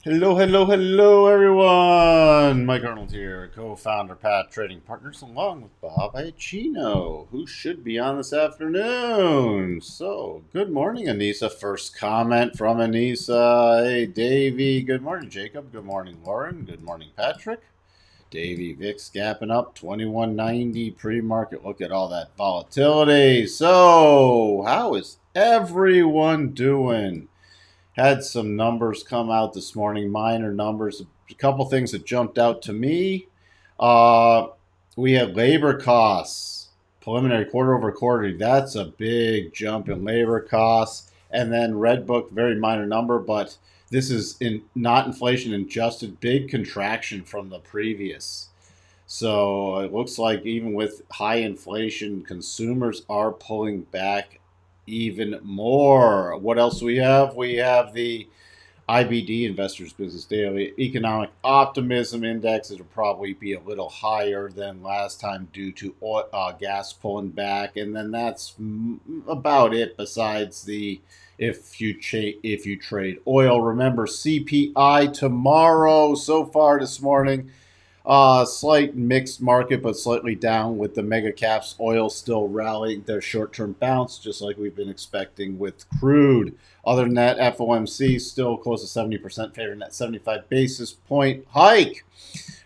Hello, hello, hello, everyone. Mike Arnold here, co-founder, Pat Trading Partners, along with Bob Iacchino, who should be on this afternoon. So, good morning, Anissa. First comment from Anissa. Hey, Davey. Good morning, Jacob. Good morning, Lauren. Good morning, Patrick. Davey VIX gapping up 2190 pre-market. Look at all that volatility. So, how is everyone doing? Had some numbers come out this morning, minor numbers. A couple things that jumped out to me. Uh, we had labor costs, preliminary quarter over quarter. That's a big jump in labor costs. And then Red Book, very minor number, but this is in not inflation adjusted, big contraction from the previous. So it looks like even with high inflation, consumers are pulling back even more. What else do we have? We have the IBD, Investors Business Daily, Economic Optimism Index. It'll probably be a little higher than last time due to gas pulling back. And then that's about it besides the if you trade oil. Remember, CPI tomorrow. So far this morning, slight mixed market, but slightly down with the mega caps. Oil still rallying their short-term bounce, just like we've been expecting with crude. Other than that, FOMC still close to 70%, favoring that 75 basis point hike.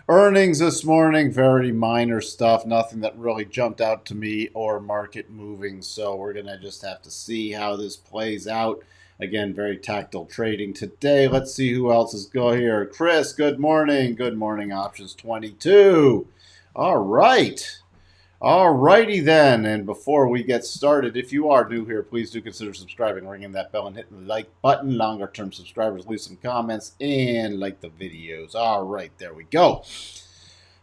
Earnings this morning, very minor stuff. Nothing that really jumped out to me or market moving. So we're going to just have to see how this plays out. Again, very tactile trading today. Let's see who else is going here. Chris, good morning. Good morning, options 22. All right. All righty then. And before we get started, if you are new here, please do consider subscribing, ringing that bell, and hitting the like button. Longer term subscribers, leave some comments and like the videos. All right, there we go.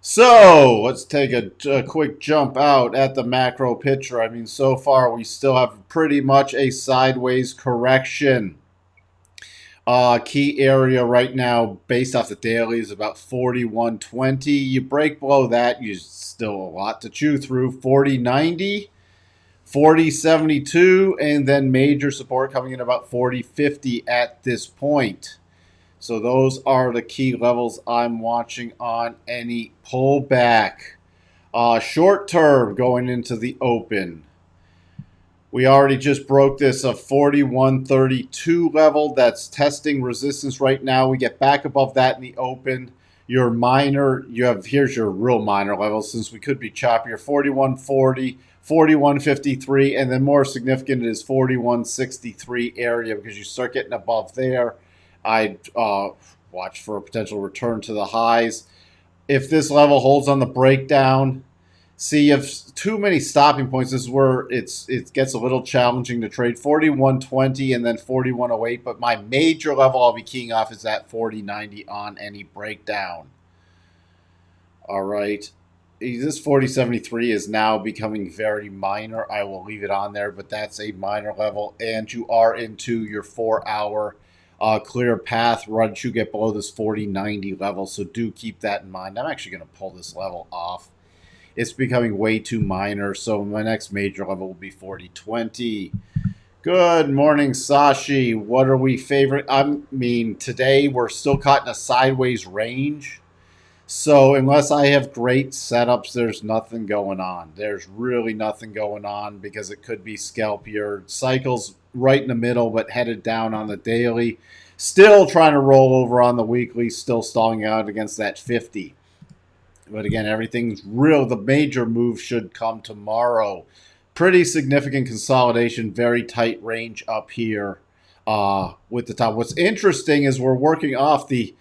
So let's take a quick jump out at the macro picture. I mean, so far we still have pretty much a sideways correction. Key area right now based off the daily is about 41.20. You break below that, you still a lot to chew through. 40.90, 40.72, and then major support coming in about 40.50 at this point. So those are the key levels I'm watching on any pullback. Short term going into the open. We already just broke this a 41.32 level. That's testing resistance right now. We get back above that in the open. Your minor, here's your real minor level since we could be choppier. 41.40, 41.53, and then more significant is 41.63 area because you start getting above there. I'd watch for a potential return to the highs. If this level holds on the breakdown, see if too many stopping points, this is where it gets a little challenging to trade. 41.20 and then 41.08, but my major level I'll be keying off is that 40.90 on any breakdown. All right. This 40.73 is now becoming very minor. I will leave it on there, but that's a minor level, and you are into your 4-hour clear path once you get below this 40.90 level, so do keep that in mind. I'm actually going to pull this level off. It's becoming way too minor, so my next major level will be 40.20. Good morning, Sashi. What are we favoring? I mean, today we're still caught in a sideways range. So unless I have great setups, there's nothing going on. There's really nothing going on because it could be scalpier. Cycles right in the middle, but headed down on the daily. Still trying to roll over on the weekly, still stalling out against that 50. But again, everything's real. The major move should come tomorrow. Pretty significant consolidation, very tight range up here with the top. What's interesting is we're working off the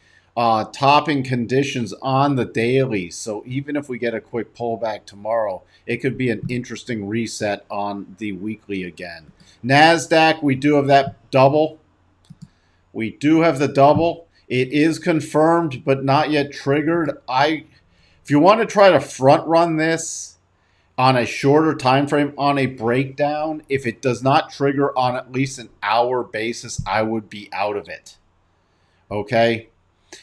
topping conditions on the daily. So even if we get a quick pullback tomorrow, it could be an interesting reset on the weekly again. Nasdaq, we do have that double. We do have the double. It is confirmed, but not yet triggered. If you want to try to front run this on a shorter time frame on a breakdown, if it does not trigger on at least an hour basis, I would be out of it. Okay?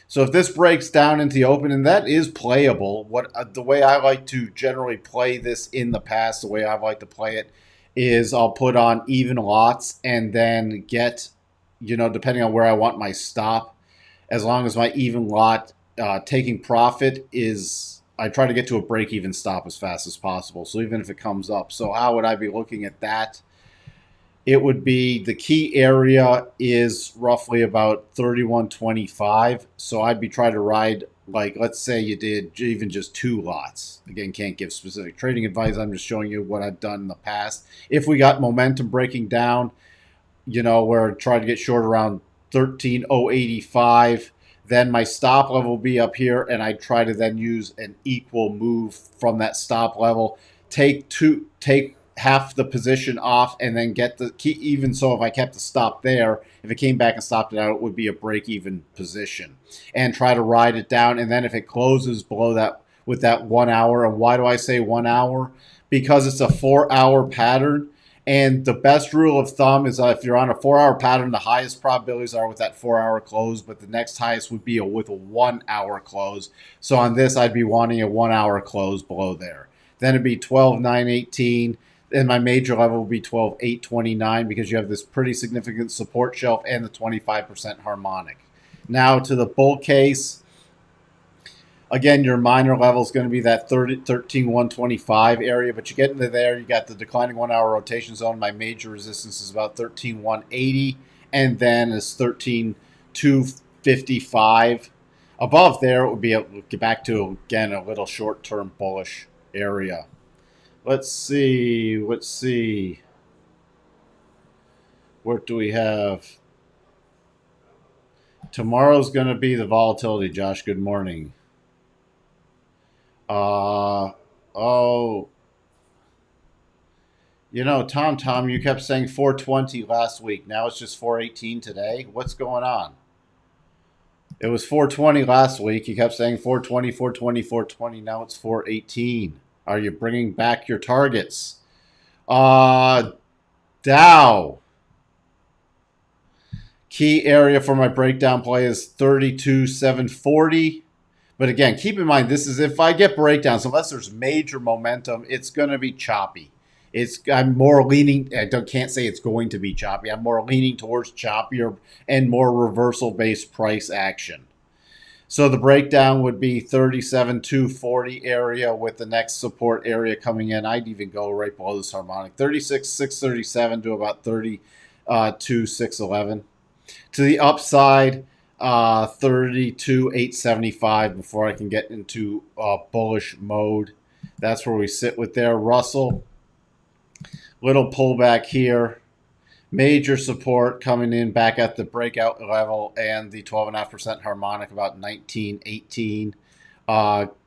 So if this breaks down into the open, and that is playable, the way I like to generally play this in the past, the way I like to play it is I'll put on even lots and then get, depending on where I want my stop, as long as my even lot taking profit is, I try to get to a break-even stop as fast as possible. So even if it comes up. So how would I be looking at that? It would be, the key area is roughly about 31.25. So I'd be trying to ride, like, let's say you did even just 2 lots. Again, can't give specific trading advice. I'm just showing you what I've done in the past. If we got momentum breaking down, where I try to get short around 13.085, then my stop level will be up here, and I try to then use an equal move from that stop level. Take half the position off, and then get the key. Even so, if I kept the stop there, if it came back and stopped it out, it would be a break-even position, and try to ride it down. And then if it closes below that with that 1 hour, and why do I say 1 hour? Because it's a 4-hour pattern. And the best rule of thumb is if you're on a 4-hour pattern, the highest probabilities are with that 4-hour close, but the next highest would be with a 1-hour close. So on this, I'd be wanting a 1-hour close below there. Then it'd be 12.918. And my major level will be 12.829 because you have this pretty significant support shelf and the 25% harmonic. Now to the bull case. Again, your minor level is going to be that 13.125 area, but you get into there, you got the declining 1-hour rotation zone. My major resistance is about 13.180, and then it's 13.255. Above there, it would be get back to, again, a little short-term bullish area. Let's see. What do we have? Tomorrow's going to be the volatility, Josh. Good morning. Tom, you kept saying 420 last week. Now it's just 418 today. What's going on? It was 420 last week. You kept saying 420, 420, 420. Now it's 418. Are you bringing back your targets? Dow. Key area for my breakdown play is 32,740. But again, keep in mind, this is if I get breakdowns, unless there's major momentum, it's going to be choppy. I'm more leaning, can't say it's going to be choppy. I'm more leaning towards choppier and more reversal-based price action. So the breakdown would be 37,240 area with the next support area coming in. I'd even go right below this harmonic. 36,637 to about 32,611. To the upside, 32,875 before I can get into bullish mode. That's where we sit with there. Russell, little pullback here. Major support coming in back at the breakout level and the 12.5% harmonic, about 1918.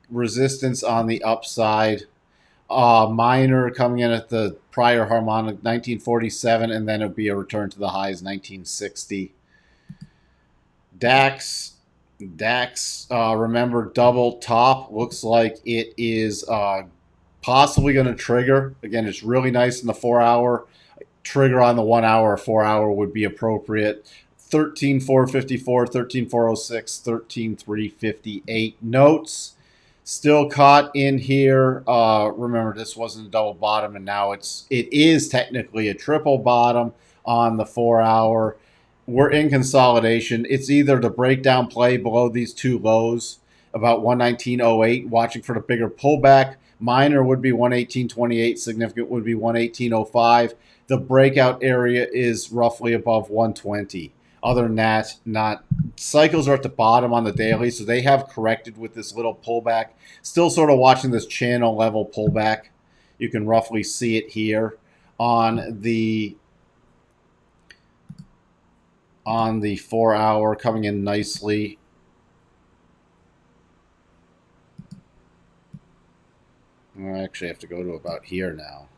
Resistance on the upside. Minor coming in at the prior harmonic, 1947, and then it'll be a return to the highs, 1960. DAX, remember, double top. Looks like it is possibly going to trigger. Again, it's really nice in the 4-hour. Trigger on the 1-hour or 4-hour would be appropriate. 13,454, 13,406, 13,358. Notes still caught in here. Remember, this wasn't a double bottom, and now it is technically a triple bottom on the 4-hour. We're in consolidation. It's either the breakdown play below these two lows, about 119.08, watching for the bigger pullback. Minor would be 118.28. Significant would be 118.05. The breakout area is roughly above 120. Other than that, not. Cycles are at the bottom on the daily, so they have corrected with this little pullback. Still sort of watching this channel level pullback. You can roughly see it here on the 4-hour, coming in nicely. I actually have to go to about here now.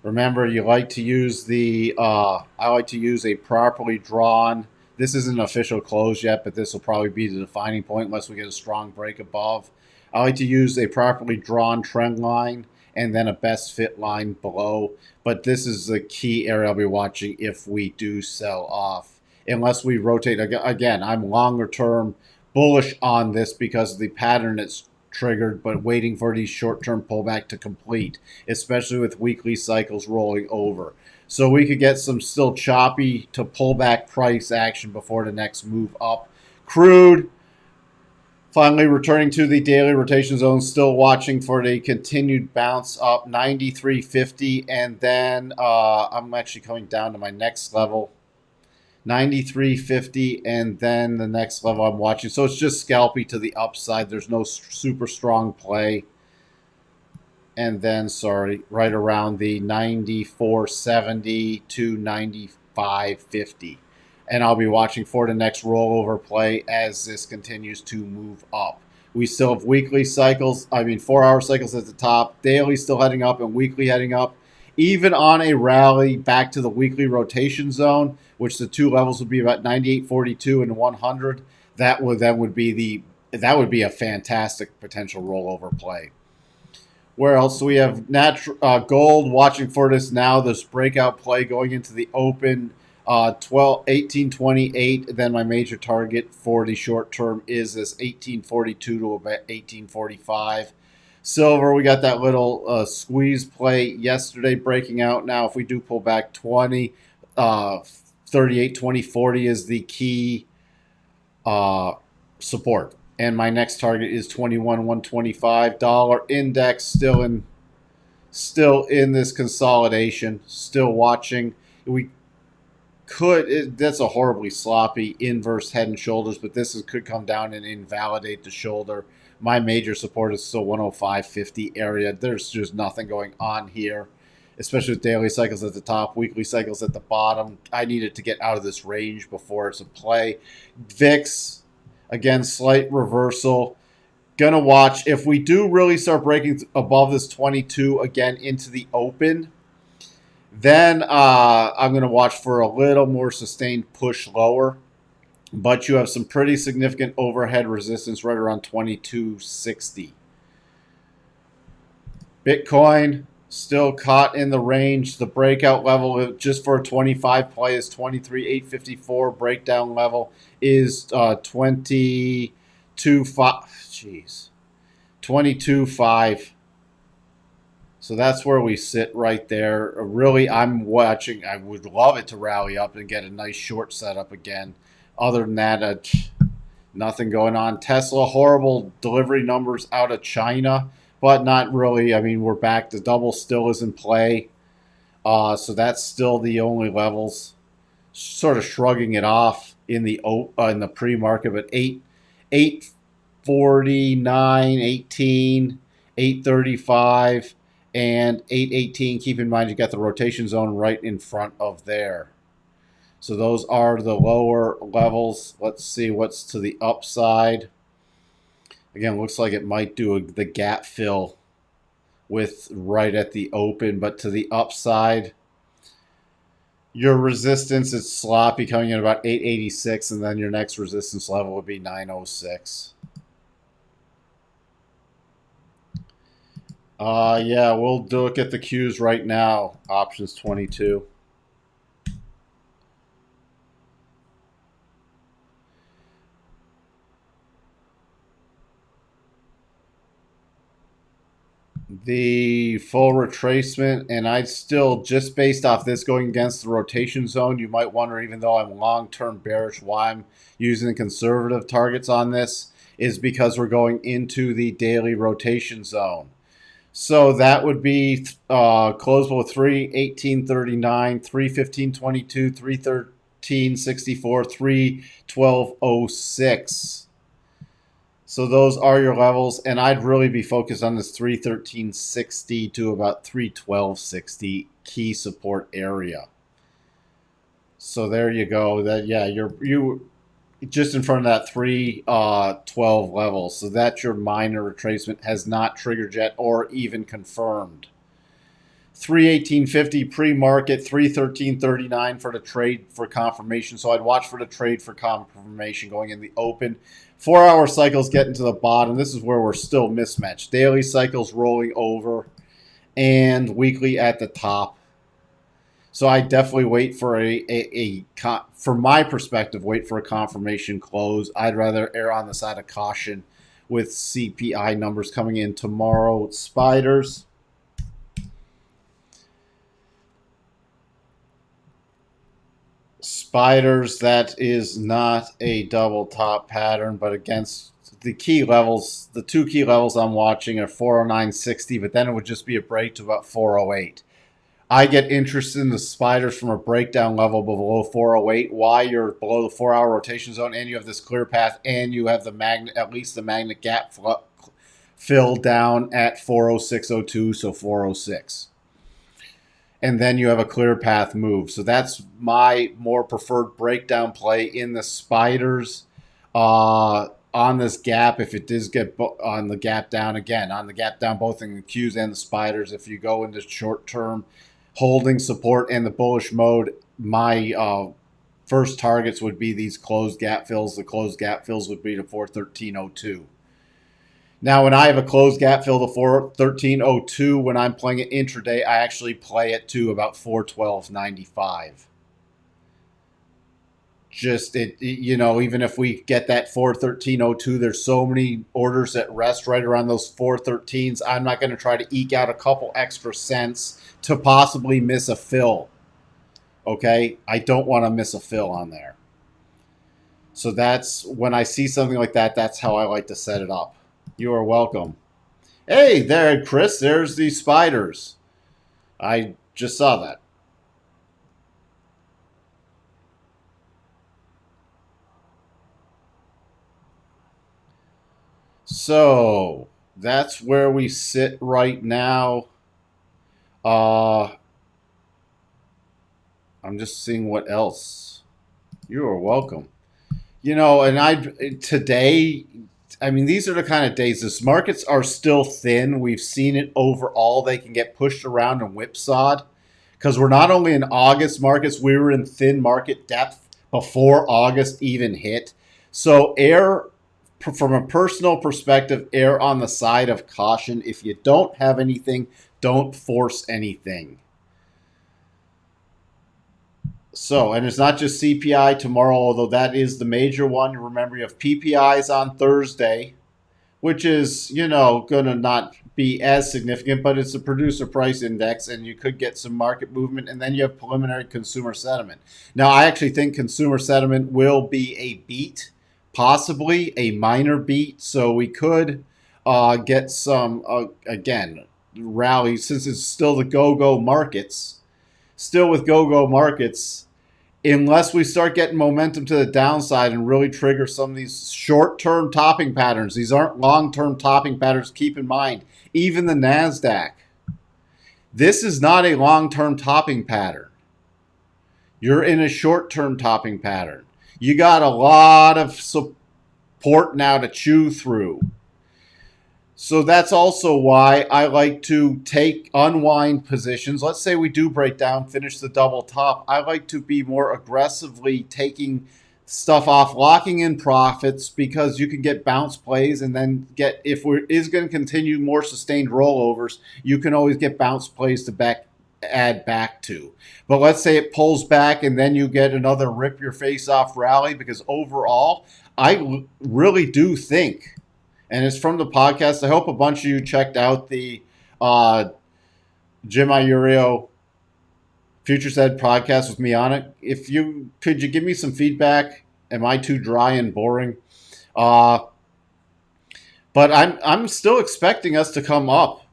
Remember, you like to use the, I like to use a properly drawn, this isn't an official close yet, but this will probably be the defining point unless we get a strong break above. I like to use a properly drawn trend line and then a best fit line below. But this is the key area I'll be watching if we do sell off. Unless we rotate, again, I'm longer term bullish on this because of the pattern it's triggered, but waiting for these short-term pullback to complete, especially with weekly cycles rolling over. So we could get some still choppy to pullback price action before the next move up. Crude finally returning to the daily rotation zone, still watching for the continued bounce up 93.50, and then I'm actually coming down to my next level, 93.50, and then the next level I'm watching. So it's just scalpy to the upside. There's no super strong play. And then, sorry, right around the 94.70 to 95.50. And I'll be watching for the next rollover play as this continues to move up. We still have weekly cycles, 4-hour cycles at the top, daily still heading up and weekly heading up. Even on a rally back to the weekly rotation zone, which the two levels would be about 98.42 and 100, that would be a fantastic potential rollover play. Where else? So we have gold watching for this now, this breakout play going into the open 1828. Then my major target for the short term is this 1842 to about 1845. Silver, we got that little squeeze play yesterday breaking out. Now, if we do pull back 20, 38, 20, 40 is the key support. And my next target is 21,125. Dollar index still in this consolidation, still watching. That's a horribly sloppy inverse head and shoulders, but this could come down and invalidate the shoulder. My major support is still 105.50 area. There's just nothing going on here, especially with daily cycles at the top, weekly cycles at the bottom. I needed to get out of this range before it's a play. VIX, again, slight reversal. Gonna watch. If we do really start breaking above this 22 again into the open, then I'm going to watch for a little more sustained push lower. But you have some pretty significant overhead resistance right around 2260. Bitcoin still caught in the range. The breakout level just for a 25 play is 23,854. Breakdown level is 22.5. Jeez, 22.5. So that's where we sit right there. Really, I'm watching. I would love it to rally up and get a nice short setup again. Other than that, nothing going on. Tesla, horrible delivery numbers out of China, but not really. We're back. The double still is in play. So that's still the only levels. Sort of shrugging it off in the pre-market, but 849, 18, 835. And 818, keep in mind you got the rotation zone right in front of there. So those are the lower levels. Let's see what's to the upside. Again, looks like it might do the gap fill with right at the open. But to the upside, your resistance is sloppy, coming in about 886. And then your next resistance level would be 906. Yeah, we'll look at the Qs right now. Options 22. The full retracement, and I'd still, just based off this going against the rotation zone, you might wonder, even though I'm long-term bearish, why I'm using conservative targets on this is because we're going into the daily rotation zone. So that would be closable with 318.39, 315.22, 313.64, 312.06. So those are your levels, and I'd really be focused on this 313.60 to about 312.60 key support area. So there you go. That, yeah, you just in front of that 312 level. So that's your minor retracement, has not triggered yet or even confirmed. 318.50 pre-market, 313.39 for the trade for confirmation. So I'd watch for the trade for confirmation going in the open. 4-hour cycles getting to the bottom. This is where we're still mismatched. Daily cycles rolling over and weekly at the top. So I definitely wait for from my perspective, wait for a confirmation close. I'd rather err on the side of caution with CPI numbers coming in tomorrow. Spiders. Spiders, that is not a double top pattern, but against the key levels, the two key levels I'm watching are 409.60, but then it would just be a break to about 408. I get interested in the spiders from a breakdown level below 408. Why? You're below the 4-hour rotation zone, and you have this clear path, and you have the magnet, at least the magnet gap fill down at 406.02, so 406. And then you have a clear path move. So that's my more preferred breakdown play in the spiders on this gap. If it does get on the gap down again, on the gap down both in the Qs and the spiders, if you go into short term holding support and the bullish mode, my first targets would be these closed gap fills. The closed gap fills would be to 413.02. Now, when I have a closed gap fill to 413.02, when I'm playing it intraday, I actually play it to about 412.95. Just even if we get that 413.02, there's so many orders that rest right around those 413s. I'm not going to try to eke out a couple extra cents to possibly miss a fill. Okay, I don't want to miss a fill on there. So that's when I see something like that. That's how I like to set it up. You are welcome. Hey there, Chris. There's the spiders. I just saw that. So that's where we sit right now. I'm just seeing what else. You are welcome. And today, I mean, these are the kind of days. This markets are still thin. We've seen it overall. They can get pushed around and whipsawed because we're not only in August markets, we were in thin market depth before August even hit. So from a personal perspective, err on the side of caution. If you don't have anything, don't force anything. So, and it's not just CPI tomorrow, although that is the major one. Remember, you have PPIs on Thursday, which is, going to not be as significant, but it's a producer price index, and you could get some market movement. And then you have preliminary consumer sentiment. Now, I actually think consumer sentiment will be a beat, possibly a minor beat. So we could get some, again, rally, since it's still the go-go markets. Still with go-go markets, unless we start getting momentum to the downside and really trigger some of these short-term topping patterns. These aren't long-term topping patterns. Keep in mind, even the Nasdaq, this is not a long-term topping pattern. You're in a short-term topping pattern. You got a lot of support now to chew through. So that's also why I like to unwind positions. Let's say we do break down, finish the double top. I like to be more aggressively taking stuff off, locking in profits, because you can get bounce plays and then if we're going to continue more sustained rollovers, you can always get bounce plays to add back to. But let's say it pulls back and then you get another rip your face off rally, because overall, I really do think, and it's from the podcast. I hope a bunch of you checked out the Jim Iorio Futures Ed podcast with me on it. Could you give me some feedback? Am I too dry and boring? But I'm still expecting us to come up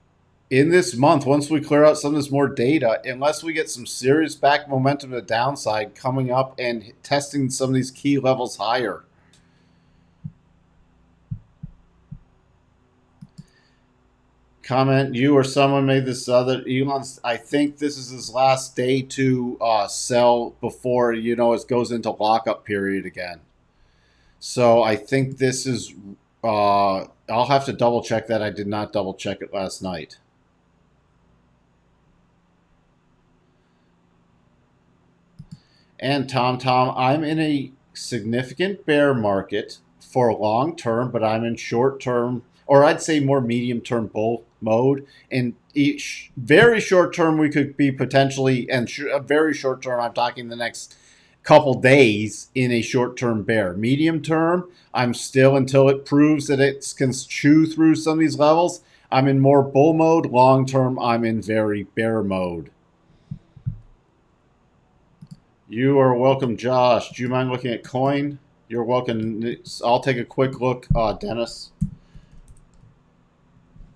in this month once we clear out some of this more data, unless we get some serious back momentum to the downside coming up and testing some of these key levels higher. Comment, you or someone made this other, Elon's, I think this is his last day to sell before, it goes into lockup period again. So I think this is, I'll have to double check that. I did not double check it last night. And Tom, I'm in a significant bear market for long term, but I'm in short term, or I'd say more medium term bull mode. And very short term, we could be potentially, and very short term, I'm talking the next couple days, in a short term bear. Medium term, I'm still, until it proves that it can chew through some of these levels, I'm in more bull mode. Long term, I'm in very bear mode. You are welcome, Josh. Do you mind looking at coin? You're welcome. I'll take a quick look, Dennis.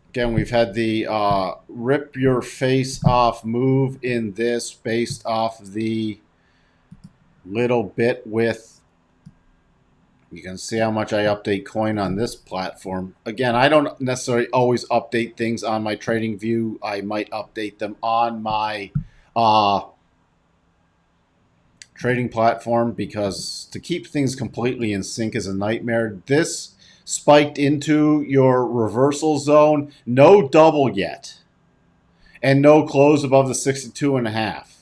Again, we've had the rip your face off move in this based off the little bit with. You can see how much I update coin on this platform. Again, I don't necessarily always update things on my trading view. I might update them on my trading platform because to keep things completely in sync is a nightmare. This spiked into your reversal zone. No double yet. And no close above the 62.5.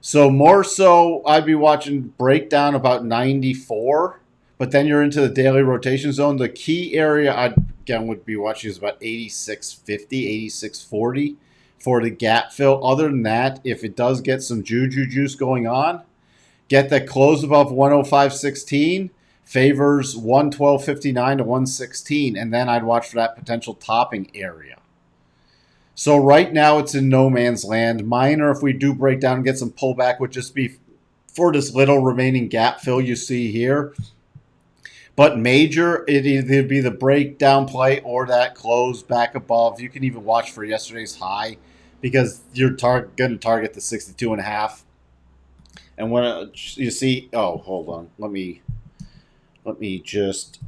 So more so, I'd be watching breakdown about 94. But then you're into the daily rotation zone. The key area I again would be watching is about 86.50, 86.40 for the gap fill. Other than that, if it does get some juju juice going on, get that close above 105.16, favors 112.59 to 116, and then I'd watch for that potential topping area. So right now it's in no man's land. Minor, if we do break down and get some pullback, would just be for this little remaining gap fill you see here. But major, it either be the breakdown play or that close back above. You can even watch for yesterday's high because you're going to target the 62.5. And when you see, oh, hold on, let me just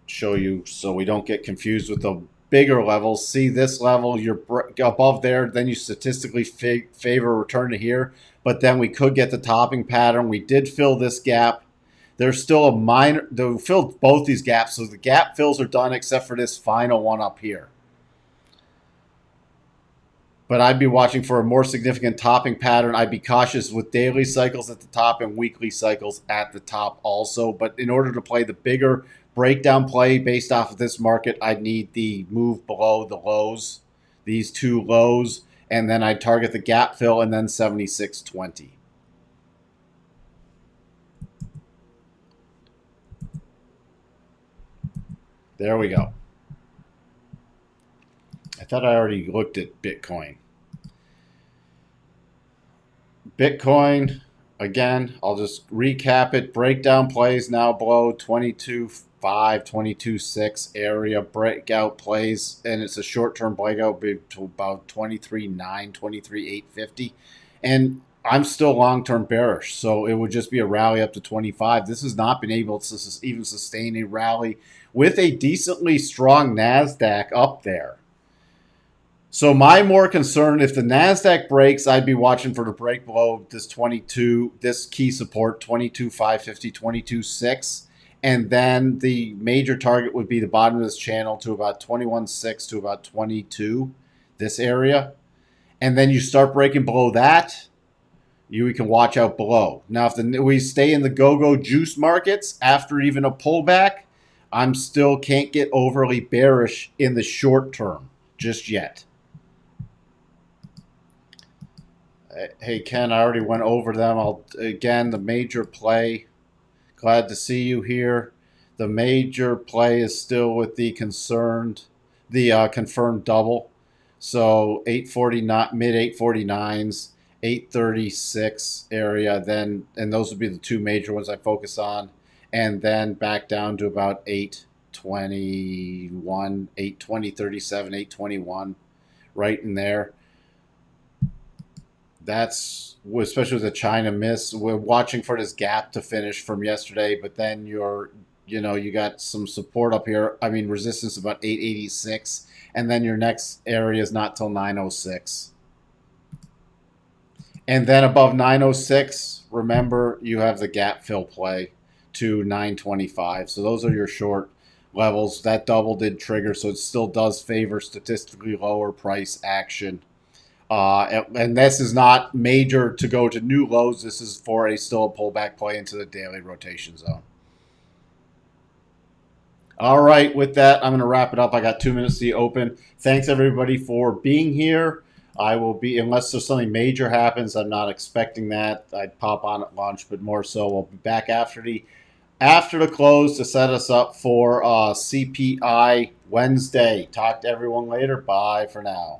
show you so we don't get confused with the bigger levels. See this level, you're above there, then you statistically favor return to here. But then we could get the topping pattern. We did fill this gap. There's still a minor, they filled both these gaps, so the gap fills are done except for this final one up here. But I'd be watching for a more significant topping pattern. I'd be cautious with daily cycles at the top and weekly cycles at the top also. But in order to play the bigger breakdown play based off of this market, I'd need the move below the lows, these two lows, and then I'd target the gap fill and then 76.20. There we go. I thought I already looked at Bitcoin. Bitcoin, again, I'll just recap it. Breakdown plays now below 22.5, 22.6 area. Breakout plays, and it's a short-term breakout to about 23.9, 23.850. And I'm still long-term bearish, so it would just be a rally up to 25. This has not been able to even sustain a rally with a decently strong Nasdaq up there. So my more concern, if the Nasdaq breaks, I'd be watching for the break below this 22, this key support, 22.550, 22.6. And then the major target would be the bottom of this channel to about 21.6 to about 22, this area. And then you start breaking below that, we can watch out below. Now, if we stay in the go-go juice markets after even a pullback, I'm still can't get overly bearish in the short term just yet. Hey, Ken, I already went over them. Again, the major play, glad to see you here. The major play is still with the confirmed double. So 849, mid 849s, 836 area, then, and those would be the two major ones I focus on. And then back down to about 821, 820.37, 821, right in there. That's especially with the China miss. We're watching for this gap to finish from yesterday, but then you got some support up here. I mean, resistance about 886, and then your next area is not till 906. And then above 906, remember you have the gap fill play to 925. So those are your short levels. That double did trigger, so it still does favor statistically lower price action. And this is not major to go to new lows. This is for still a pullback play into the daily rotation zone. All right, with that, I'm going to wrap it up. I got 2 minutes to the open. Thanks, everybody, for being here. I will be, unless there's something major happens, I'm not expecting that. I'd pop on at lunch, but more so, we'll be back after the close to set us up for CPI Wednesday. Talk to everyone later. Bye for now.